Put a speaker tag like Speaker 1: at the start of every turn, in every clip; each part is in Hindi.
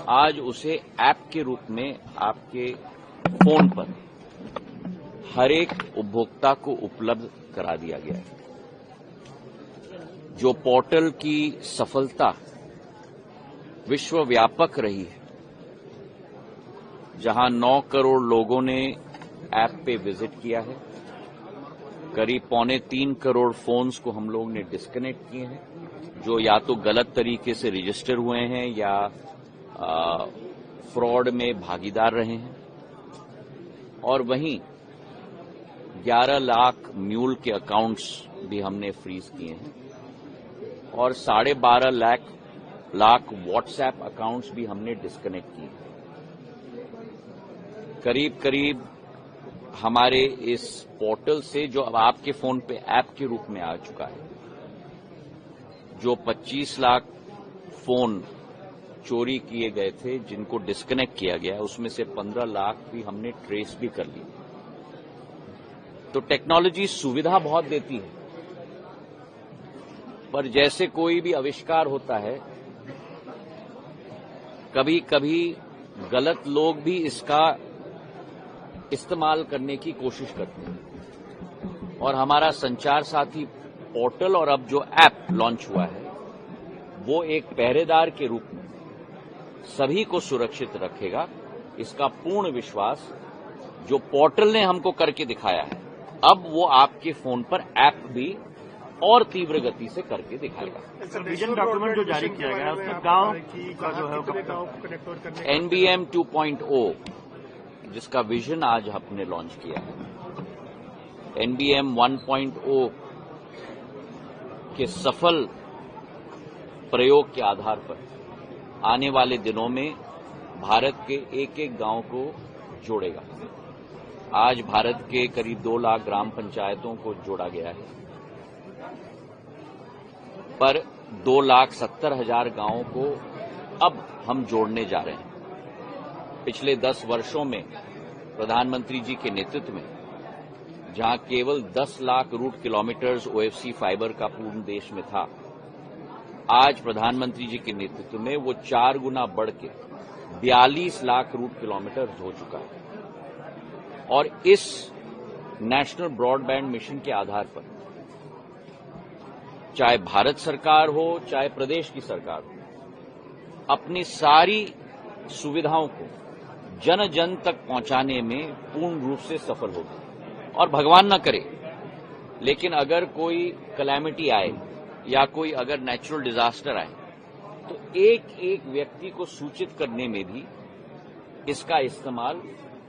Speaker 1: आज उसे ऐप के रूप में आपके फोन पर हर एक उपभोक्ता को उपलब्ध करा दिया गया है। जो पोर्टल की सफलता विश्वव्यापक रही है, जहां 9 करोड़ लोगों ने ऐप पे विजिट किया है, करीब 2.25 करोड़ फोन्स को हम लोग ने डिस्कनेक्ट किए हैं, जो या तो गलत तरीके से रजिस्टर हुए हैं या फ्रॉड में भागीदार रहे हैं, और वहीं 11 लाख म्यूल के अकाउंट्स भी हमने फ्रीज किए हैं और 12.5 लाख व्हाट्सएप अकाउंट्स भी हमने डिस्कनेक्ट किए हैं। करीब करीब हमारे इस पोर्टल से, जो अब आपके फोन पे ऐप के रूप में आ चुका है, जो 25 लाख फोन चोरी किए गए थे, जिनको डिस्कनेक्ट किया गया, उसमें से 15 लाख भी हमने ट्रेस भी कर ली। तो टेक्नोलॉजी सुविधा बहुत देती है, पर जैसे कोई भी आविष्कार होता है, कभी कभी गलत लोग भी इसका इस्तेमाल करने की कोशिश करते हैं। और हमारा संचार साथी पोर्टल और अब जो ऐप लॉन्च हुआ है, वो एक पहरेदार के रूप में सभी को सुरक्षित रखेगा। इसका पूर्ण विश्वास जो पोर्टल ने हमको करके दिखाया है, अब वो आपके फोन पर ऐप भी और तीव्र गति से करके दिखाएगा।
Speaker 2: विजन डॉक्यूमेंट जो जारी किया गया है, उसमें गांव का जो है
Speaker 1: NBM 2.0 जिसका विजन आज हमने लॉन्च किया है, NBM 1.0 के सफल प्रयोग के आधार पर आने वाले दिनों में भारत के एक एक गांव को जोड़ेगा। आज भारत के करीब 2 लाख ग्राम पंचायतों को जोड़ा गया है, पर 2,70,000 गांवों को अब हम जोड़ने जा रहे हैं। पिछले 10 वर्षों में प्रधानमंत्री जी के नेतृत्व में, जहां केवल 10 lakh route kilometres OFC fibre का पूर्ण देश में था, आज प्रधानमंत्री जी के नेतृत्व में वो 4 गुना बढ़ के 42 लाख रूट किलोमीटर हो चुका है। और इस नेशनल ब्रॉडबैंड मिशन के आधार पर, चाहे भारत सरकार हो चाहे प्रदेश की सरकार हो, अपनी सारी सुविधाओं को जन जन तक पहुंचाने में पूर्ण रूप से सफल होगी। और भगवान न करे, लेकिन अगर कोई कैलेमिटी आए या कोई अगर नेचुरल डिजास्टर आए, तो एक एक व्यक्ति को सूचित करने में भी इसका इस्तेमाल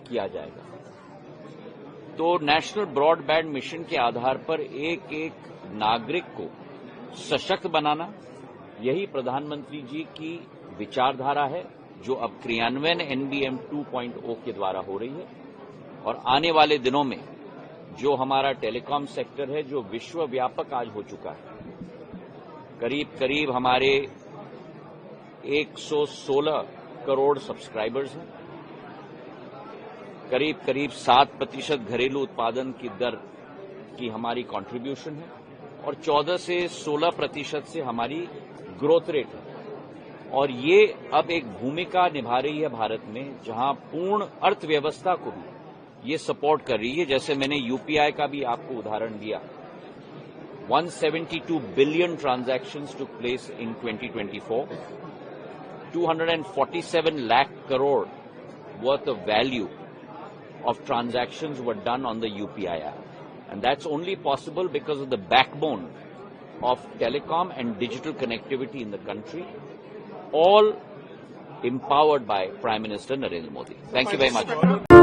Speaker 1: किया जाएगा। तो नेशनल ब्रॉडबैंड मिशन के आधार पर एक एक नागरिक को सशक्त बनाना, यही प्रधानमंत्री जी की विचारधारा है, जो अब क्रियान्वयन NBM 2.0 के द्वारा हो रही है। और आने वाले दिनों में जो हमारा टेलीकॉम सेक्टर है, जो विश्वव्यापक आज हो चुका है, करीब करीब हमारे 116 करोड़ सब्सक्राइबर्स हैं, करीब करीब 7% घरेलू उत्पादन की दर की हमारी कंट्रीब्यूशन है, और 14 से 16% से हमारी ग्रोथ रेट है। और ये अब एक भूमिका निभा रही है भारत में, जहां पूर्ण अर्थव्यवस्था को भी ये सपोर्ट कर रही है। जैसे मैंने UPI का भी आपको उदाहरण दिया, 172 billion transactions took place in 2024. 247 lakh crore worth of value of transactions were done on the UPI app. And that's only possible because of the backbone of telecom and digital connectivity in the country, all empowered by Prime Minister Narendra Modi. Thank you very much.